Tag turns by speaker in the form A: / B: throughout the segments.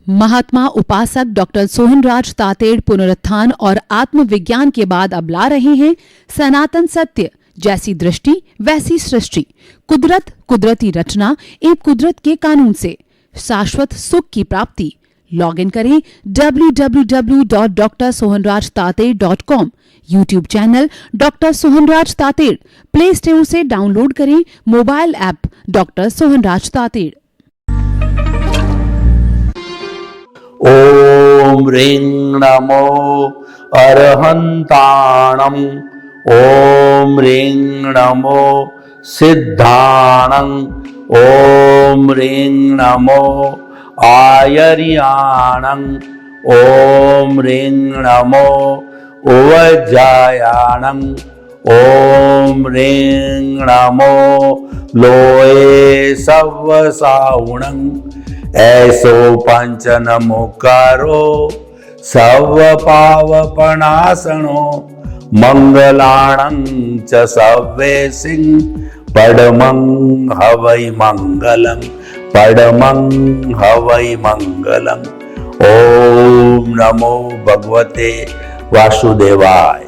A: महात्मा उपासक डॉक्टर सोहनराज तातेड़ पुनरुत्थान और आत्मविज्ञान के बाद अब ला रहे हैं सनातन सत्य, जैसी दृष्टि वैसी सृष्टि, कुदरत, कुदरती रचना एवं कुदरत के कानून से शाश्वत सुख की प्राप्ति। लॉग इन करें www.drsohanrajtated.com, YouTube channel doctor Sohanraj Tated, play store से डाउनलोड करें mobile app doctor Sohanraj Tated.
B: ओम ह्रीं नमो अरहंताणं, ओम ह्रीं नमो सिद्धाणं, ओम ह्रीं नमो आयर्याणं, ओम ह्रीं नमो उवज्जायाणं, ओम ह्रीं नमो लोये सव्वसाहुणं, ऐसो पंच नमोकारो सर्व पावपनासनो, मंगलाणं च सव्वेसिं पडमं हवै मंगलं, पडमं हवै मंगलम्। ओम नमो भगवते वासुदेवाय,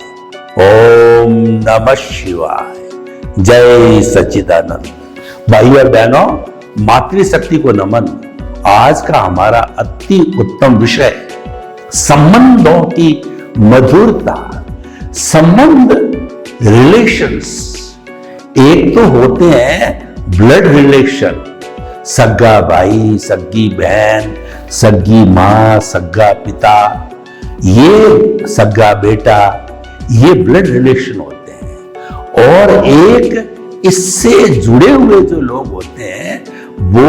B: ओम नमः शिवाय। जय सच्चिदानंद। भाइयों और बहनों, मातृशक्ति को नमन। आज का हमारा अति उत्तम विषय संबंधों की मधुरता। संबंध, रिलेशंस, एक तो होते हैं ब्लड रिलेशन, सगा भाई, सगी बहन, सगी मां, सगा पिता, ये सगा बेटा, ये ब्लड रिलेशन होते हैं। और एक इससे जुड़े हुए जो लोग होते हैं वो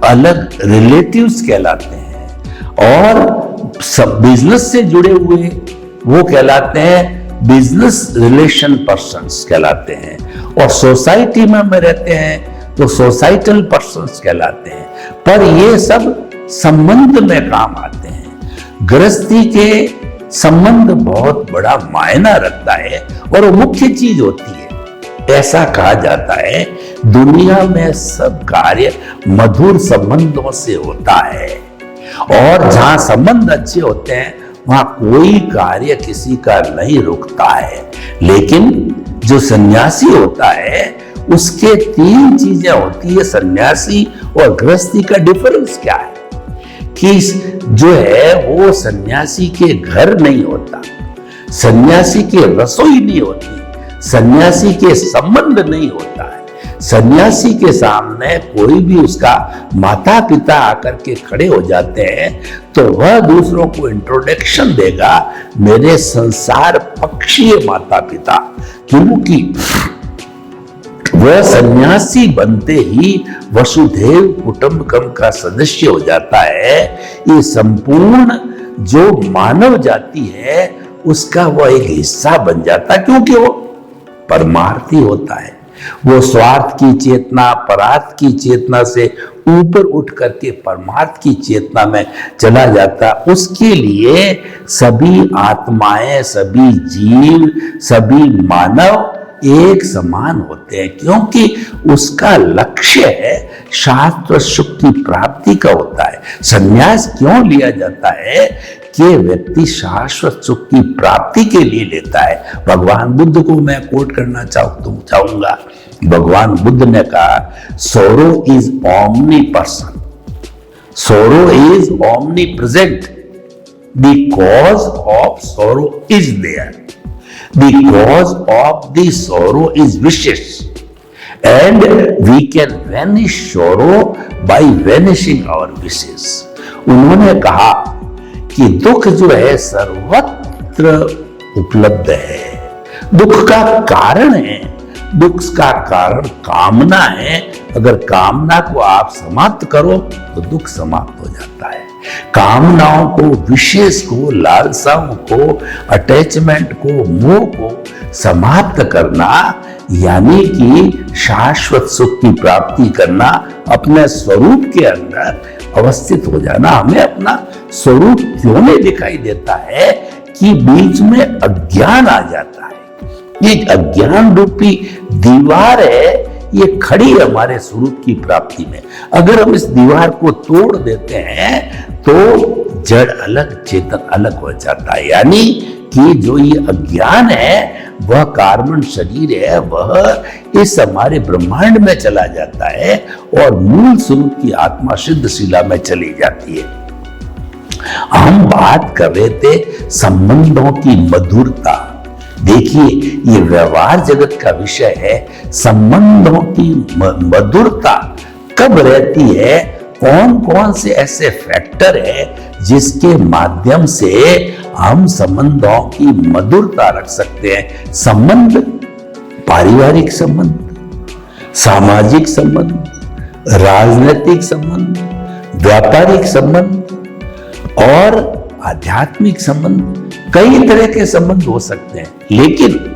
B: अलग रिलेटिव्स कहलाते हैं, और सब बिजनेस से जुड़े हुए वो कहलाते हैं बिजनेस रिलेशन पर्सन्स कहलाते हैं, और सोसाइटी में रहते हैं तो सोसाइटल पर्सन्स कहलाते हैं। पर ये सब संबंध में काम आते हैं। गृहस्थी के संबंध बहुत बड़ा मायना रखता है और वो मुख्य चीज होती है। ऐसा कहा जाता है दुनिया में सब कार्य मधुर संबंधों से होता है, और जहां संबंध अच्छे होते हैं वहां कोई कार्य किसी का नहीं रुकता है। लेकिन जो सन्यासी होता है उसके तीन चीजें होती है। सन्यासी और गृहस्थी का डिफरेंस क्या है कि जो है वो सन्यासी के घर नहीं होता, सन्यासी की रसोई नहीं होती, सन्यासी के संबंध नहीं होता है। सन्यासी के सामने कोई भी उसका माता पिता आकर के खड़े हो जाते हैं तो वह दूसरों को इंट्रोडक्शन देगा, मेरे संसार पक्षीय माता पिता, क्योंकि वह सन्यासी बनते ही वसुधैव कुटुंबकम का सदस्य हो जाता है। ये संपूर्ण जो मानव जाति है उसका वह एक हिस्सा बन जाता है, क्योंकि वो परमार्थी होता है। वो स्वार्थ की चेतना, परार्थ की चेतना से ऊपर उठ करके परमार्थ की चेतना में चला जाता। उसके लिए सभी आत्माएं, सभी जीव, सभी मानव एक समान होते हैं, क्योंकि उसका लक्ष्य है शाश्वत सुख की प्राप्ति का होता है। संन्यास क्यों लिया जाता है कि व्यक्ति शाश्वत सुख की प्राप्ति के लिए लेता है। भगवान बुद्ध को मैं कोट करना चाहूंगा। भगवान बुद्ध ने कहा, sorrow is omnipresent, sorrow is omnipresent, the cause of sorrow is there, the cause of the sorrow is wishes, and we can vanish sorrow by vanishing our wishes. उन्होंने कहा कि दुख जो है सर्वत्र उपलब्ध है। दुख का कारण है, दुख का कारण कामना है। अगर कामना को आप समाप्त करो तो दुख समाप्त हो जाता है। कामनाओं को, विशेष को, लालसाओं को, अटैचमेंट को, मोह को समाप्त करना यानी कि शाश्वत सुख की प्राप्ति करना, अपने स्वरूप के अंदर अवस्थित हो जाना। हमें अपना स्वरूप क्यों नहीं दिखाई देता है कि बीच में अज्ञान आ जाता है। ये अज्ञान रूपी दीवार है, ये खड़ी है हमारे स्वरूप की प्राप्ति में। अगर हम इस दीवार को तोड़ देते हैं तो जड़ अलग चेतन अलग हो जाता है। यानी कि जो ये अज्ञान है वह कार्बन शरीर है, वह इस हमारे ब्रह्मांड में चला जाता है और मूल स्वरूप की आत्मा सिद्ध शिला में चली जाती है। हम बात कर रहे थे संबंधों की मधुरता। देखिए, ये व्यवहार जगत का विषय है। संबंधों की मधुरता कब रहती है? कौन कौन से ऐसे फैक्टर है जिसके माध्यम से हम संबंधों की मधुरता रख सकते हैं? संबंध, पारिवारिक संबंध, सामाजिक संबंध, राजनीतिक संबंध, व्यापारिक संबंध और आध्यात्मिक संबंध, कई तरह के संबंध हो सकते हैं। लेकिन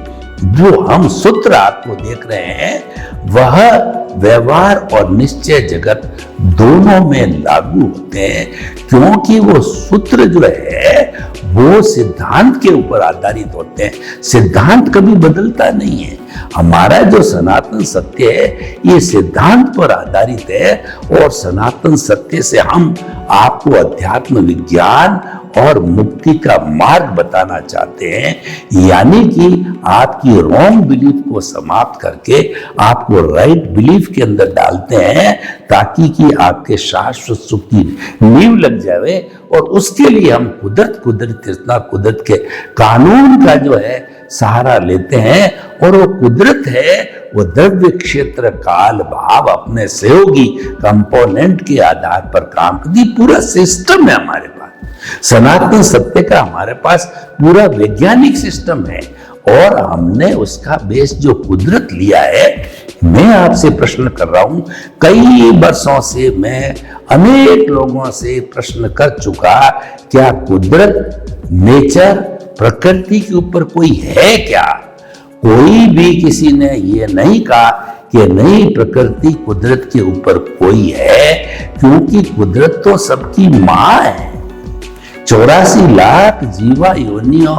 B: जो हम सूत्र आपको देख रहे हैं वह व्यवहार और निश्चय जगत दोनों में लागू होते हैं, क्योंकि वो सूत्र जो है वो सिद्धांत के ऊपर आधारित होते हैं। सिद्धांत कभी बदलता नहीं है। हमारा जो सनातन सत्य है ये सिद्धांत पर आधारित है और सनातन सत्य से हम आपको अध्यात्म विज्ञान और मुक्ति का मार्ग बताना चाहते हैं। यानी कि आपकी रॉन्ग बिलीफ को समाप्त करके आपको राइट बिलीफ के अंदर डालते हैं, ताकि कि आपके शाश्वत सुख की नींव लग जाए। और उसके लिए हम कुदरत के कानून का जो है सहारा लेते हैं। और वो कुदरत है, वो द्रव्य क्षेत्र काल भाव अपने सहयोगी कंपोनेंट के आधार पर काम करती पूरा सिस्टम है हमारे पास। सनातन सत्य का हमारे पास पूरा वैज्ञानिक सिस्टम है और हमने उसका बेस जो कुदरत लिया है। मैं आपसे प्रश्न कर रहा हूं, कई वर्षों से मैं अनेक लोगों से प्रश्न कर चुका, क्या कुदरत, नेचर, प्रकृति के ऊपर कोई है क्या? कोई भी किसी ने ये नहीं कहा कि नहीं, प्रकृति कुदरत के ऊपर कोई है, क्योंकि कुदरत तो सबकी मां है। 84 लाख जीवा योनियों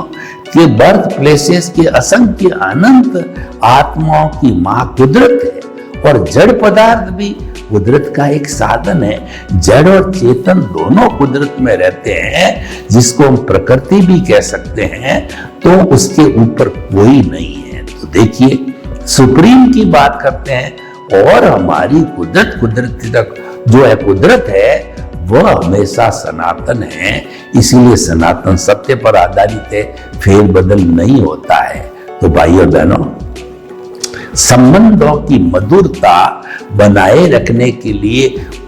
B: के बर्थ प्लेसेस के असंख्य अनंत आत्माओं की मां कुदरत है। और जड़ पदार्थ भी कुदरत का एक साधन है। जड़ और चेतन दोनों कुदरत में रहते हैं, जिसको हम प्रकृति भी कह सकते हैं। तो उसके ऊपर कोई नहीं है। तो देखिए, सुप्रीम की बात करते हैं और हमारी कुदरत तक जो है कुदरत है वह हमेशा सनातन है। इसीलिए सनातन सत्य पर आधारित है, फेरबदल नहीं होता है। तो भाइयों बहनों, संबंधों की मधुरता बनाए रखने के लिए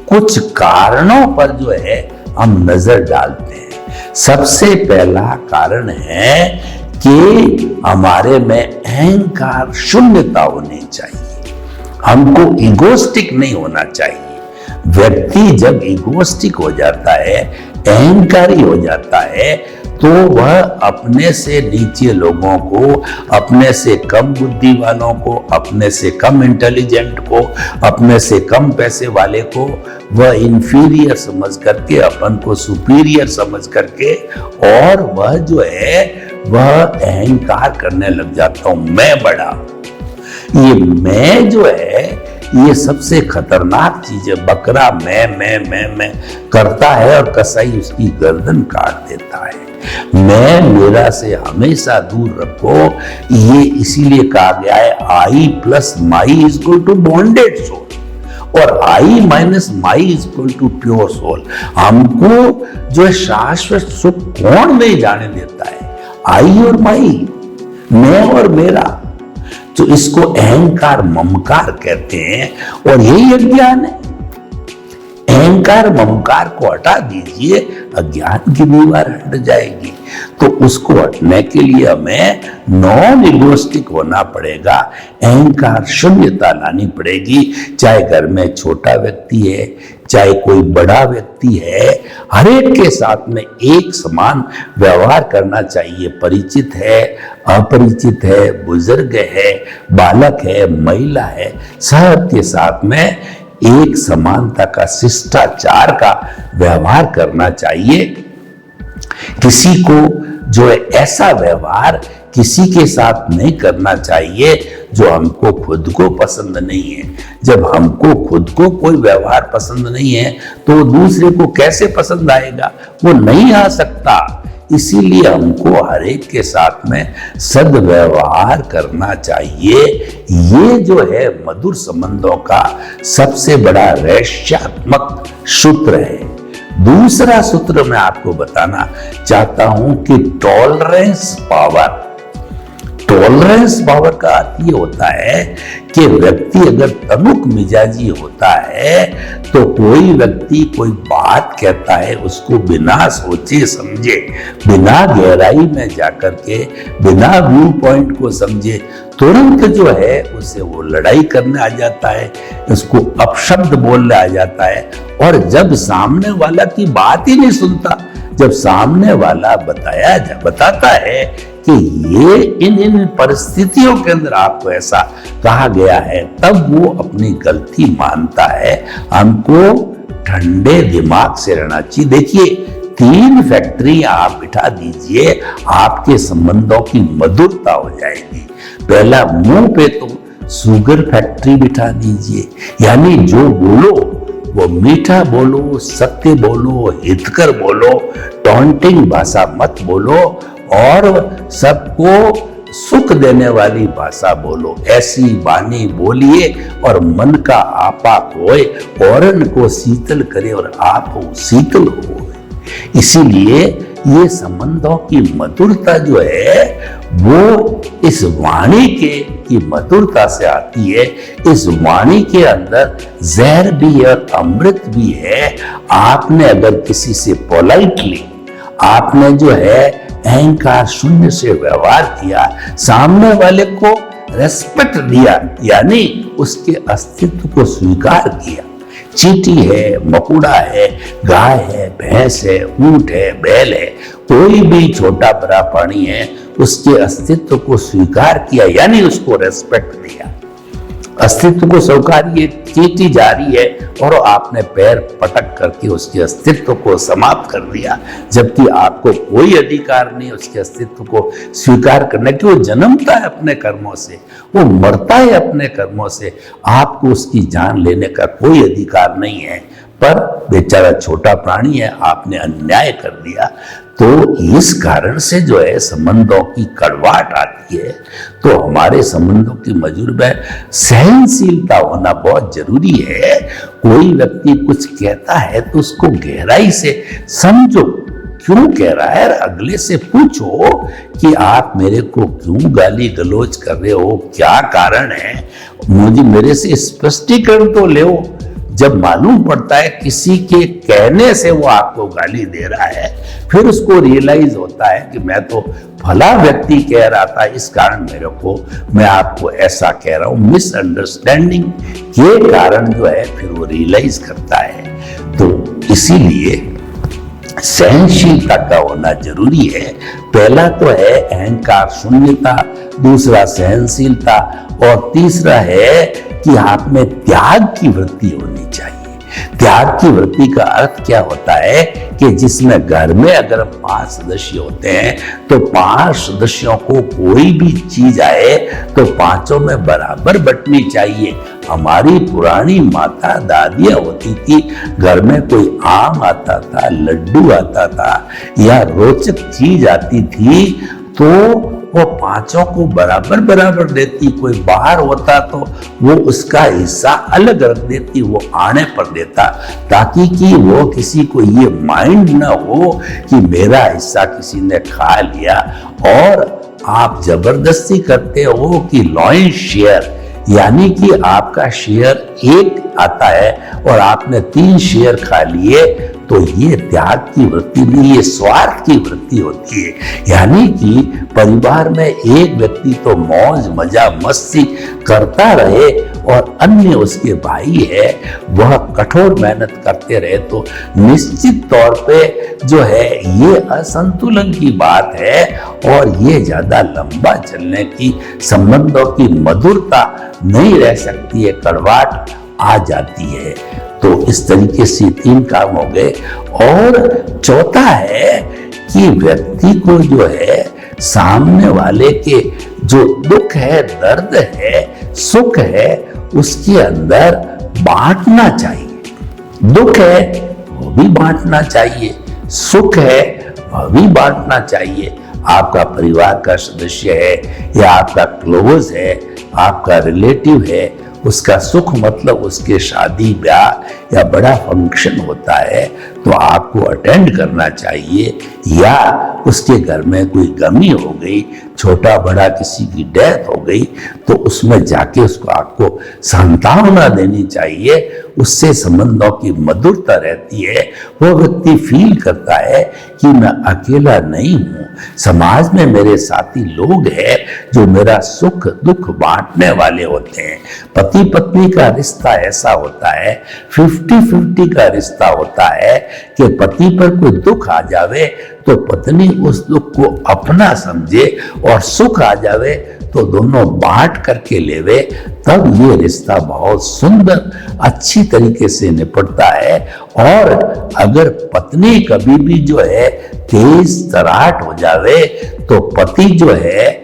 B: कुछ कारणों पर जो है हम नजर डालते हैं। सबसे पहला कारण है कि हमारे में अहंकार शून्यता होनी चाहिए। हमको इगोस्टिक नहीं होना चाहिए। व्यक्ति जब इगोस्टिक हो जाता है, अहंकारी हो जाता है, तो वह अपने से नीचे लोगों को, अपने से कम बुद्धि वालों को, अपने से कम इंटेलिजेंट को, अपने से कम पैसे वाले को वह इंफीरियर समझ करके, अपन को सुपीरियर समझ करके, और वह जो है वह अहंकार करने लग जाता हूं, मैं बड़ा। ये मैं जो है ये सबसे खतरनाक चीज है। बकरा मैं करता है और कसाई उसकी गर्दन काट देता है। मैं मेरा से हमेशा दूर रखो। ये इसीलिए कहा गया है I plus my is equal to bonded soul और I minus my is equal to pure soul. हमको जो है शाश्वत सुख कौन नहीं जाने देता है? आई और माई, मैं और मेरा। तो इसको अहंकार ममकार कहते हैं और यही अज्ञान है। अहंकार ममकार को हटा दीजिए, अज्ञान की दीवार हट जाएगी। तो उसको हटने के लिए हमें नॉन इगोस्टिक होना पड़ेगा, अहंकार शून्यता लानी पड़ेगी। चाहे घर में छोटा व्यक्ति है, चाहे कोई बड़ा व्यक्ति है, हर एक के साथ में एक समान व्यवहार करना चाहिए। परिचित है, अपरिचित है, बुजुर्ग है, बालक है, महिला है, सबके साथ में एक समानता का, शिष्टाचार का व्यवहार करना चाहिए। किसी को जो है ऐसा व्यवहार किसी के साथ नहीं करना चाहिए जो हमको खुद को पसंद नहीं है। जब हमको खुद को कोई व्यवहार पसंद नहीं है तो वो दूसरे को कैसे पसंद आएगा? वो नहीं आ सकता। इसीलिए हमको हर एक के साथ में सद्व्यवहार करना चाहिए। ये जो है मधुर संबंधों का सबसे बड़ा रहस्यात्मक सूत्र है। दूसरा सूत्र मैं आपको बताना चाहता हूं कि टॉलरेंस पावर। टॉलरेंस पावर का अर्थ ये होता है कि व्यक्ति अगर तमुक मिजाजी होता है तो कोई व्यक्ति कोई बात कहता है उसको बिना सोचे समझे, बिना गहराई में जाकर के, बिना व्यू पॉइंट को समझे तुरंत जो है उसे वो लड़ाई करने आ जाता है, उसको अपशब्द बोलने आ जाता है। और जब सामने वाला की बात ही नहीं सुनता, जब सामने वाला बताता है कि ये इन परिस्थितियों के अंदर आपको ऐसा कहा गया है, तब वो अपनी गलती मानता है। हमको ठंडे दिमाग से रहना चाहिए। देखिए 3 फैक्ट्री आप बिठा दीजिए, आपके संबंधों की मधुरता हो जाएगी। पहला, मुंह पे तो शुगर फैक्ट्री बिठा दीजिए, यानी जो बोलो वो मीठा बोलो, सत्य बोलो, हितकर बोलो, टॉन्टिंग भाषा मत बोलो और सबको सुख देने वाली भाषा बोलो। ऐसी वाणी बोलिए और मन का आपा खोए, औरन को शीतल करे और आप हो शीतल हो। इसीलिए ये संबंधों की मधुरता जो है वो इस वाणी की मधुरता से आती है। इस वाणी के अंदर जहर भी और अमृत भी है। आपने अगर किसी से पोलाइटली, आपने जो है अहंकार शून्य से व्यवहार किया, सामने वाले को रेस्पेक्ट दिया, यानी उसके अस्तित्व को स्वीकार किया, चींटी है, मकुड़ा है, गाय है, भैंस है, ऊंट है, बैल है, कोई भी छोटा बड़ा प्राणी है, उसके अस्तित्व को स्वीकार किया, यानी उसको रेस्पेक्ट दिया, अस्तित्व को स्वीकार। ये चींटी जा रही है और आपने पैर पटक करके उसके अस्तित्व को समाप्त कर दिया, जबकि आपको कोई अधिकार नहीं उसके अस्तित्व को स्वीकार करने की। वो जन्मता है अपने कर्मों से, वो मरता है अपने कर्मों से, आपको उसकी जान लेने का कोई अधिकार नहीं है। पर बेचारा छोटा प्राणी है, आपने अन्याय कर दिया। तो इस कारण से जो है संबंधों की कड़वाहट आती है। तो हमारे संबंधों की मजबूरी में सहनशीलता होना बहुत जरूरी है। कोई व्यक्ति कुछ कहता है तो उसको गहराई से समझो, क्यों कह रहा है, अगले से पूछो कि आप मेरे को क्यों गाली गलौज कर रहे हो, क्या कारण है, मुझे मेरे से स्पष्टीकरण तो ले। जब मालूम पड़ता है किसी के कहने से वो आपको गाली दे रहा है, फिर उसको रियलाइज होता है कि मैं तो भला व्यक्ति कह रहा था, इस कारण मैं आपको ऐसा कह रहा हूं, मिसअंडरस्टैंडिंग के कारण जो है फिर वो रियलाइज करता है। तो इसीलिए सहनशीलता का होना जरूरी है। पहला तो है अहंकार शून्यता, दूसरा सहनशीलता और तीसरा है कि आप में त्याग की वृत्ति होनी चाहिए। त्याग की वृत्ति का अर्थ क्या होता है कि जिसमें घर में अगर 5 सदस्य होते हैं तो 5 सदस्यों को कोई भी चीज आए तो 5 में बराबर बंटनी चाहिए। हमारी पुरानी माता दादियां होती थी, घर में कोई आम आता था, लड्डू आता था या रोचक चीज आती थी तो वो 5 को बराबर बराबर देती। कोई बाहर होता तो वो उसका हिस्सा अलग रख देती, वो आने पर देता, ताकि कि वो किसी को ये माइंड ना हो कि मेरा हिस्सा किसी ने खा लिया। और आप जबरदस्ती करते हो कि लॉइन शेयर, यानी कि आपका शेयर 1 आता है और आपने 3 शेयर खा लिए, तो ये त्याग की वृत्ति नहीं, ये स्वार्थ की वृत्ति होती है। यानी कि परिवार में एक व्यक्ति तो मौज मजा मस्ती करता रहे और अन्य उसके भाई है वह कठोर मेहनत करते रहे, तो निश्चित तौर पे जो है ये असंतुलन की बात है और ये ज्यादा लंबा चलने की, संबंधों की मधुरता नहीं रह सकती है, कड़वाहट आ जाती है। तो इस तरीके से 3 काम हो गए। और चौथा है कि व्यक्ति को जो है सामने वाले के जो दुख है, दर्द है, सुख है, उसके अंदर बांटना चाहिए। दुख है वो भी बांटना चाहिए, सुख है वह भी बांटना चाहिए। आपका परिवार का सदस्य है या आपका क्लोज है, आपका रिलेटिव है, उसका सुख मतलब उसके शादी ब्याह या बड़ा फंक्शन होता है तो आपको अटेंड करना चाहिए, या उसके घर में कोई गमी हो गई, छोटा बड़ा किसी की डेथ हो गई, तो उसमें जाके उसको आपको सांत्वना देनी चाहिए। उससे संबंधों की मधुरता रहती है। वो व्यक्ति फील करता है कि मैं अकेला नहीं हूं, समाज में मेरे साथी लोग हैं जो मेरा सुख दुख बांटने वाले होते हैं। पति पत्नी का रिश्ता ऐसा होता है, 50-50 का रिश्ता होता है कि पति पर कोई दुख आ जावे तो पत्नी उस दुख को अपना समझे, और सुख आ जावे तो दोनों बांट करके लेवे, तब ये रिश्ता बहुत सुंदर अच्छी तरीके से निपटता है। और अगर पत्नी कभी भी जो है तेज तराट हो जावे तो पति जो है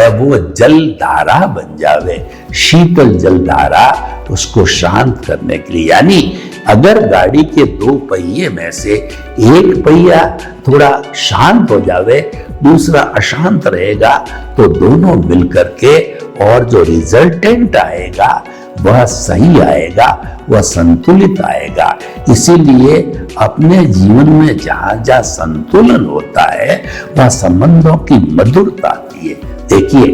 B: वो जलधारा बन जावे, शीतल जलधारा, उसको शांत करने के लिए। यानी अगर गाड़ी के 2 पहिए में से एक पहिया थोड़ा शांत हो जावे, दूसरा अशांत रहेगा, तो दोनों मिलकर के और जो रिजल्टेंट आएगा वह सही आएगा, वह संतुलित आएगा। इसीलिए अपने जीवन में जहां जहां संतुलन होता है वह संबंधों की मधुरता आती है। देखिए,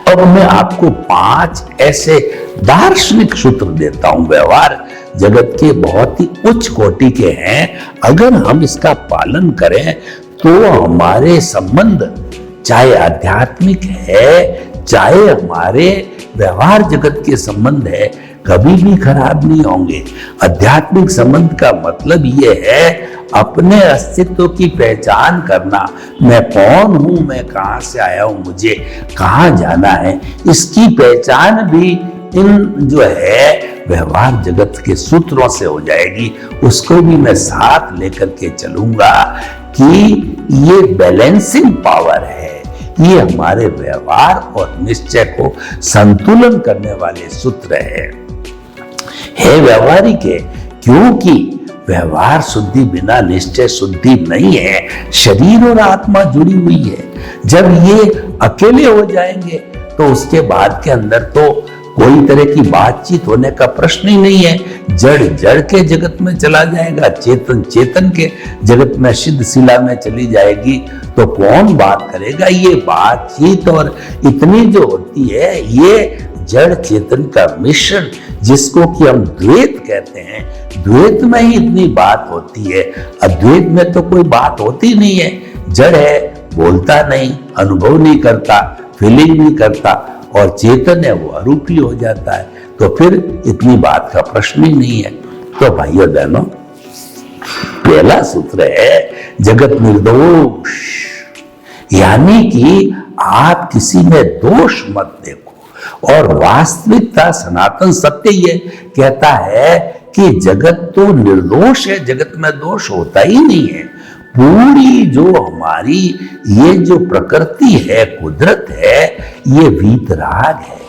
B: अब मैं आपको 5 ऐसे दार्शनिक सूत्र देता हूं, व्यवहार जगत के बहुत ही उच्च कोटि के हैं। अगर हम इसका पालन करें तो हमारे संबंध, चाहे आध्यात्मिक है चाहे हमारे व्यवहार जगत के संबंध है, कभी भी खराब नहीं होंगे। आध्यात्मिक संबंध का मतलब ये है अपने अस्तित्व की पहचान करना। मैं कौन हूं, मैं कहां से आया हूं, मुझे कहां जाना है, इसकी पहचान भी इन जो है व्यवहार जगत के सूत्रों से हो जाएगी। उसको भी मैं साथ लेकर के चलूंगा कि ये बैलेंसिंग पावर है, ये हमारे व्यवहार और निश्चय को संतुलन करने वाले सूत्र है व्यवहारिक है, क्योंकि व्यवहार शुद्धि बिना निश्चय शुद्धि नहीं है। शरीर और आत्मा जुड़ी हुई है। जब ये अकेले हो जाएंगे तो उसके बाद के अंदर तो कोई तरह की बातचीत होने का प्रश्न ही नहीं है। जड़ जड़ के जगत में चला जाएगा, चेतन चेतन के जगत में सिद्ध शिला में चली जाएगी, तो कौन बात करेगा। ये बातचीत और इतनी जो होती है, ये जड़ चेतन का मिश्रण, जिसको कि हम द्वैत कहते हैं, द्वैत में ही इतनी बात होती है। अद्वैत में तो कोई बात होती नहीं है। जड़ है, बोलता नहीं, अनुभव नहीं करता, फीलिंग नहीं करता, और चेतन है वो अरूपी हो जाता है, तो फिर इतनी बात का प्रश्न ही नहीं है। तो भाइयों बहनों, पहला सूत्र है जगत निर्दोष, यानी कि आप किसी में दोष मत देखो। और वास्तविकता सनातन सत्य ये कहता है कि जगत तो निर्दोष है, जगत में दोष होता ही नहीं है। पूरी जो हमारी ये जो प्रकृति है, कुदरत है, ये वीतराग है,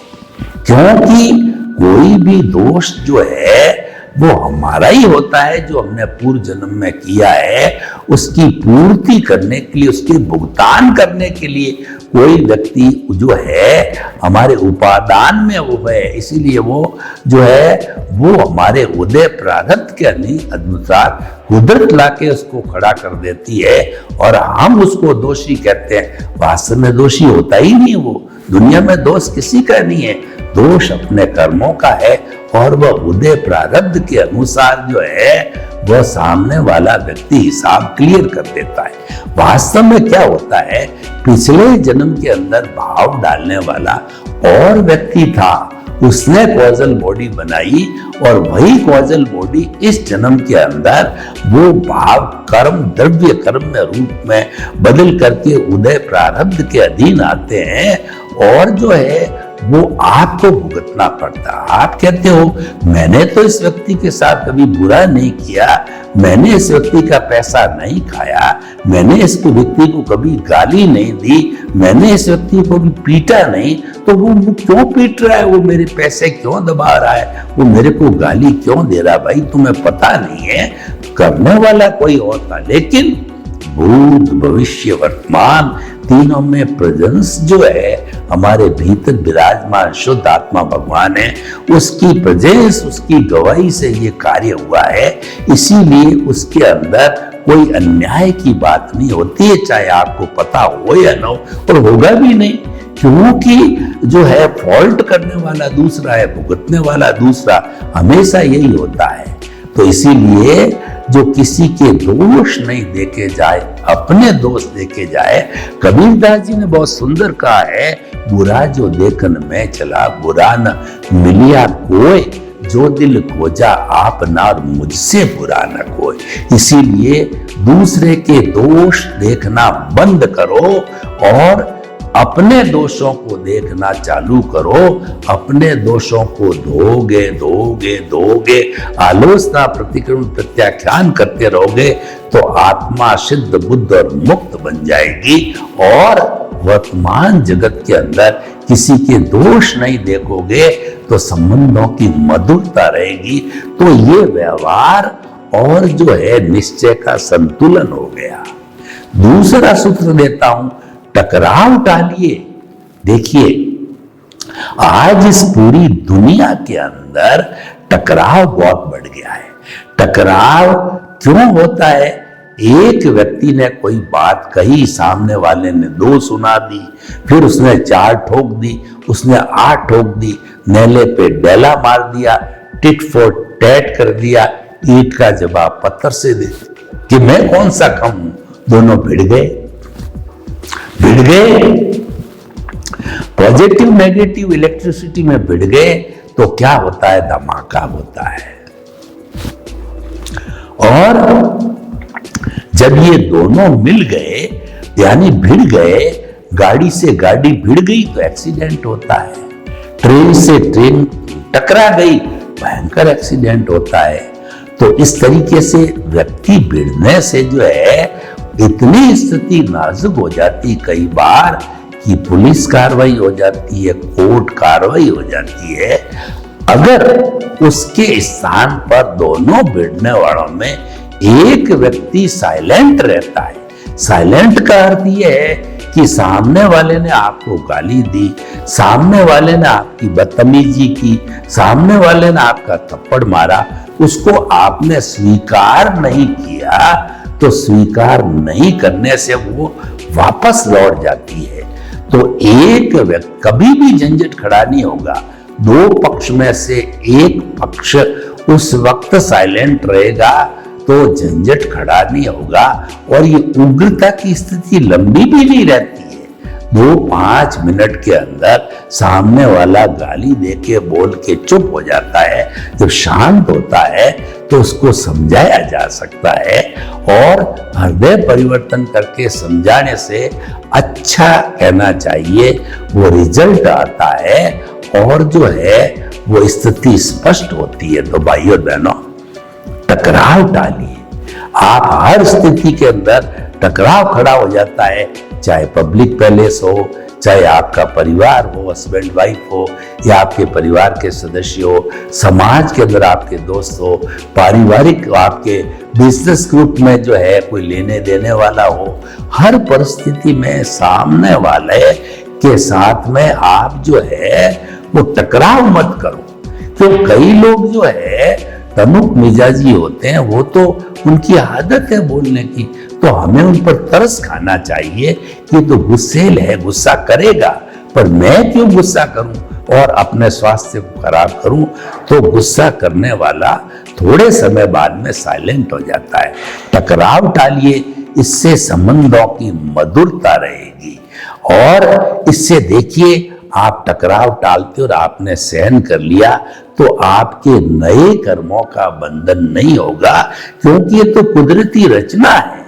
B: क्योंकि कोई भी दोष जो है वो हमारा ही होता है, जो हमने पूर्व जन्म में किया है उसकी पूर्ति करने के लिए, उसके भुगतान करने के लिए कोई व्यक्ति जो है हमारे उपादान में वो है, इसीलिए वो जो है वो हमारे उदय प्रारब्ध के अनुसार कुदरत लाके उसको खड़ा कर देती है, और हम उसको दोषी कहते हैं। वास्तव में दोषी होता ही नहीं वो, दुनिया में दोष किसी का नहीं है, दोष अपने कर्मों का है, और वह उदय प्रारब्ध के अनुसार जो है वह सामने वाला व्यक्ति हिसाब क्लियर कर देता है। वास्तव में क्या होता है, पिछले जन्म के अंदर भाव डालने वाला और व्यक्ति था, उसने कॉजल बॉडी बनाई, और वही कॉजल बॉडी इस जन्म के अंदर वो भाव कर्म द्रव्य कर्म में रूप में बदल करके उदय प्रारब्ध के अधीन आते हैं, और जो है वो आपको भुगतना पड़ता। आप कहते हो मैंने तो इस व्यक्ति के साथ कभी बुरा नहीं किया, मैंने इस व्यक्ति का पैसा नहीं खाया, मैंने इस व्यक्ति को कभी गाली नहीं दी, मैंने इस व्यक्ति को भी पीटा नहीं, तो वो क्यों पीट रहा है, वो मेरे पैसे क्यों दबा रहा है, वो मेरे को गाली क्यों दे रहा? भाई तुम्हें पता नहीं है, करने वाला कोई और था, लेकिन भूत भविष्य वर्तमान तीनों में प्रेजेंस जो है हमारे भीतर विराजमान शुद्ध आत्मा भगवान है, उसकी प्रेजेंस, उसकी गवाही से ये कार्य हुआ है। इसीलिए उसके अंदर कोई अन्याय की बात नहीं होती है, चाहे आपको पता हो या ना हो, और होगा भी नहीं, क्योंकि जो है फॉल्ट करने वाला दूसरा है, भुगतने वाला दूसरा, हमेशा यही होता है। तो इसीलिए जो किसी के दोष नहीं देखे जाए, अपने दोष देखे जाए। कबीरदास जी ने बहुत सुंदर कहा है, बुरा जो देखन में चला, बुरा न मिलिया कोई, जो दिल खोजा आप ना और मुझसे बुरा न कोई। इसीलिए दूसरे के दोष देखना बंद करो और अपने दोषों को देखना चालू करो। अपने दोषों को धोगे धोगे धोगे, आलोचना प्रतिक्रमण प्रत्याख्यान करते रहोगे, तो आत्मा सिद्ध बुद्ध और मुक्त बन जाएगी। और वर्तमान जगत के अंदर किसी के दोष नहीं देखोगे तो संबंधों की मधुरता रहेगी। तो ये व्यवहार और जो है निश्चय का संतुलन हो गया। दूसरा सूत्र देता हूं, टकराव टालिए। देखिए आज इस पूरी दुनिया के अंदर टकराव बहुत बढ़ गया है। टकराव क्यों होता है? एक व्यक्ति ने कोई बात कही, सामने वाले ने 2 सुना दी, फिर उसने 4 ठोक दी, उसने 8 ठोक दी, नेले पे डेला मार दिया, टिट फॉर टैट कर दिया, ईंट का जवाब पत्थर से दे कि मैं कौन सा कम हूं। दोनों भिड़ गए। पॉजिटिव नेगेटिव इलेक्ट्रिसिटी में भिड़ गए तो क्या होता है? धमाका होता है। और जब ये दोनों मिल गए यानी भिड़ गए, गाड़ी से गाड़ी भिड़ गई तो एक्सीडेंट होता है, ट्रेन से ट्रेन टकरा गई, भयंकर एक्सीडेंट होता है। तो इस तरीके से व्यक्ति भिड़ने से जो है इतनी स्थिति नाजुक हो जाती कई बार कि पुलिस कार्रवाई हो जाती है, कोर्ट कार्रवाई हो जाती है। अगर उसके स्थान पर दोनों भिड़ने वालों में एक व्यक्ति साइलेंट रहता है, साइलेंट का अर्थ यह है कि सामने वाले ने आपको गाली दी, सामने वाले ने आपकी बदतमीजी की, सामने वाले ने आपका थप्पड़ मारा, उसको आपने स्वीकार नहीं किया, तो स्वीकार नहीं करने से वो वापस लौट जाती है। तो एक व्यक्ति कभी भी झंझट खड़ा नहीं होगा। 2 पक्ष में से एक पक्ष उस वक्त साइलेंट रहेगा तो झंझट खड़ा नहीं होगा, और ये उग्रता की स्थिति लंबी भी नहीं रहती है। 2-5 मिनट के अंदर सामने वाला गाली देके बोल के चुप हो जाता है। जब शांत होता है तो उसको समझाया जा सकता है, और हृदय परिवर्तन करके समझाने से अच्छा कहना चाहिए, वो रिजल्ट आता है और जो है वो स्थिति स्पष्ट होती है। तो भाइयों बहनों, टकराव टालिए। आप हर स्थिति के अंदर टकराव खड़ा हो जाता है, चाहे पब्लिक पैलेस हो, चाहे आपका परिवार हो, हस्बैंड वाइफ हो, या आपके परिवार के सदस्य हो, समाज के अंदर आपके दोस्त हो, पारिवारिक आपके बिजनेस ग्रुप में जो है कोई लेने देने वाला हो, हर परिस्थिति में सामने वाले के साथ में आप जो है वो टकराव मत करो। तो कई लोग जो है तनुक मिजाजी होते हैं, वो तो उनकी आदत है बोलने की, तो हमें उन पर तरस खाना चाहिए कि तो गुस्सेल है, गुस्सा करेगा, पर मैं क्यों गुस्सा करूं और अपने स्वास्थ्य को खराब करूं। तो गुस्सा करने वाला थोड़े समय बाद में साइलेंट हो जाता है। टकराव टालिए, इससे संबंधों की मधुरता रहेगी। और इससे देखिए, आप टकराव टालते और आपने सहन कर लिया तो आपके नए कर्मों का बंधन नहीं होगा, क्योंकि ये तो कुदरती रचना है।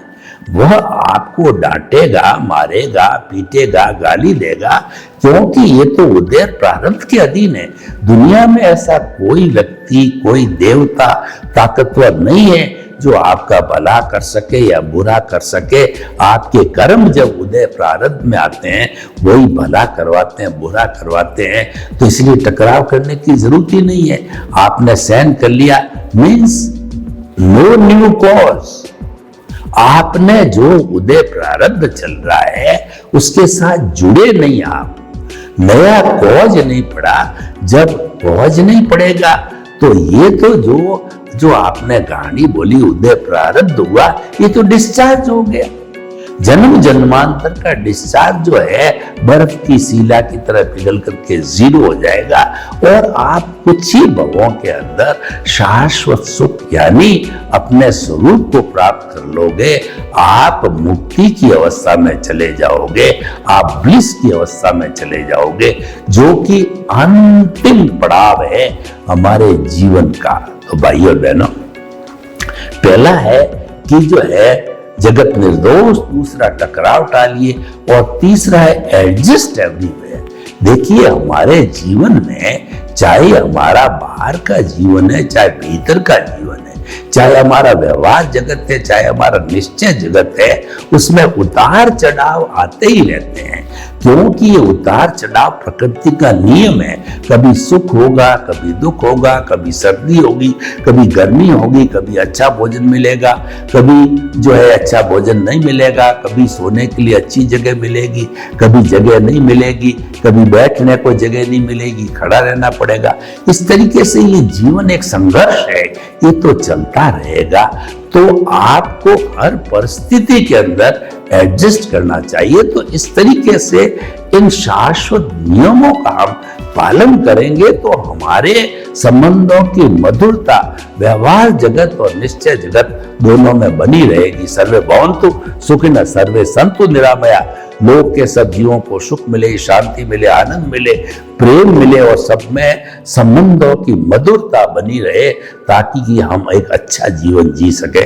B: वह आपको डांटेगा, मारेगा, पीटेगा, गाली देगा, क्योंकि ये तो उदय प्रारब्ध के अधीन है। दुनिया में ऐसा कोई व्यक्ति, कोई देवता ताकतवर नहीं है जो आपका भला कर सके या बुरा कर सके। आपके कर्म जब उदय प्रारब्ध में आते हैं, वही भला करवाते हैं, बुरा करवाते हैं। तो इसलिए टकराव करने की जरूरत ही नहीं है। आपने सहन कर लिया, मीन्स नो न्यू कॉज। आपने जो उदय प्रारब्ध चल रहा है उसके साथ जुड़े नहीं, आप नया कॉज नहीं पड़ा। जब कॉज नहीं पड़ेगा तो ये तो जो आपने कहानी बोली उदय प्रारब्ध हुआ, ये तो डिस्चार्ज हो गया। जन्म जन्मांतर का डिस्चार्ज जो है बर्फ की सीला की तरह पिघल करके जीरो हो जाएगा और आप कुछ ही भवों के अंदर शाश्वत सुख यानी अपने स्वरूप को प्राप्त कर लोगे। आप मुक्ति की अवस्था में चले जाओगे, आप ब्लिस की अवस्था में चले जाओगे, जो कि अंतिम पड़ाव है हमारे जीवन का। तो भाइयों और बहनों, पहला है कि जो है जगत निर्दोष, दूसरा टकराव टालिए और तीसरा है एडजस्ट एवरीवेयर। देखिए, हमारे जीवन में चाहे हमारा बाहर का जीवन है, चाहे भीतर का जीवन है, चाहे हमारा व्यवहार जगत है, चाहे हमारा निश्चय जगत है, उसमें उतार चढ़ाव आते ही रहते हैं, क्योंकि ये उतार चढ़ाव प्रकृति का नियम है। कभी सुख होगा, कभी दुख होगा, कभी सर्दी होगी, कभी गर्मी होगी, कभी अच्छा भोजन मिलेगा, कभी जो है अच्छा भोजन नहीं मिलेगा, कभी सोने के लिए अच्छी जगह मिलेगी, कभी जगह नहीं मिलेगी, कभी बैठने को जगह नहीं मिलेगी, खड़ा रहना पड़ेगा। इस तरीके से ये जीवन एक संघर्ष है, ये तो चलता रहेगा। तो आपको हर परिस्थिति के अंदर एडजस्ट करना चाहिए। तो इस तरीके से इन शाश्वत नियमों का हम पालन करेंगे तो हमारे संबंधों की मधुरता व्यवहार जगत और निश्चय जगत दोनों में बनी रहेगी। सर्वे भवन्तु सुखिनः सर्वे सन्तु निरामया। लोक के सब जीवों को सुख मिले, शांति मिले, आनंद मिले, प्रेम मिले और सब में संबंधों की मधुरता बनी रहे, ताकि कि हम एक अच्छा जीवन जी सके।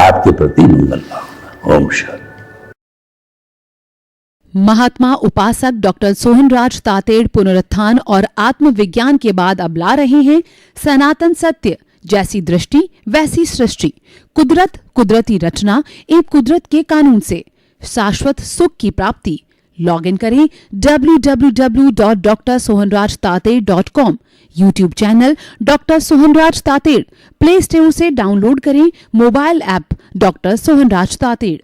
B: आपके प्रति मंगल भावना। ओम शांति।
A: महात्मा उपासक डॉक्टर सोहनराज तातेड़ पुनरुत्थान और आत्मविज्ञान के बाद अब ला रहे हैं सनातन सत्य, जैसी दृष्टि वैसी सृष्टि, कुदरत, कुदरती रचना एवं कुदरत के कानून से शाश्वत सुख की प्राप्ति। लॉग इन करें www.drsohanrajtated.com। YouTube channel doctor Sohanraj Tated, play store से डाउनलोड करें mobile app doctor Sohanraj Tated.